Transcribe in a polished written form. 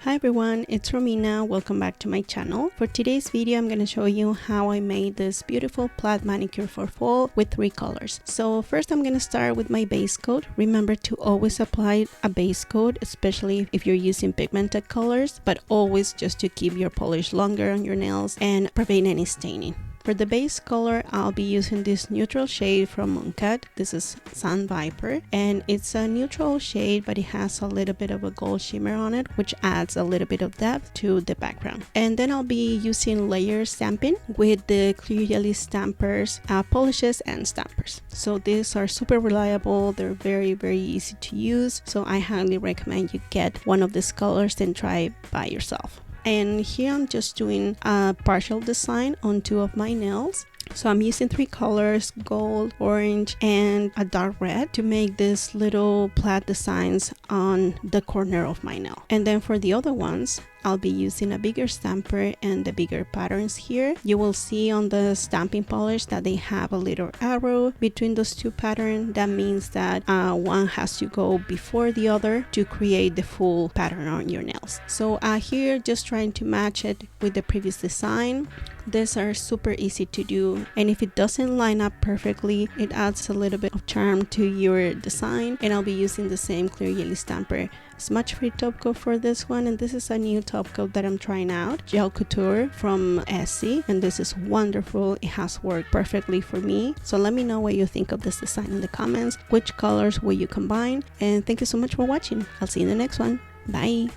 Hi everyone, it's Romina. Welcome back to my channel. For today's video, I'm going to show you how I made this beautiful plaid manicure for fall with 3 colors. So first I'm going to start with my base coat. Remember to always apply a base coat, especially if you're using pigmented colors, but always just to keep your polish longer on your nails and prevent any staining. For the base color, I'll be using this neutral shade from Mooncat. This is Sun Viper, and it's a neutral shade, but it has a little bit of a gold shimmer on it, which adds a little bit of depth to the background. And then I'll be using layer stamping with the clear Jely Stampers, polishes and stampers. So these are super reliable. They're very easy to use. So I highly recommend you get one of these colors and try it by yourself. And here I'm just doing a partial design on 2 of my nails. So I'm using 3 colors, gold, orange, and a dark red to make these little plaid designs on the corner of my nail. And then for the other ones, I'll be using a bigger stamper and the bigger patterns here. You will see on the stamping polish that they have a little arrow between those 2 patterns. That means that one has to go before the other to create the full pattern on your nails. So here, just trying to match it with the previous design. These are super easy to do, and if it doesn't line up perfectly, it adds a little bit of charm to your design. And I'll be using the same clear Jely Stamper smudge free top coat for this one, and this is a new top coat that I'm trying out, Gel Couture from Essie, and this is wonderful. It has worked perfectly for me. So let me know what you think of this design in the comments. Which colors will you combine? And thank you so much for watching. I'll see you in the next one. Bye.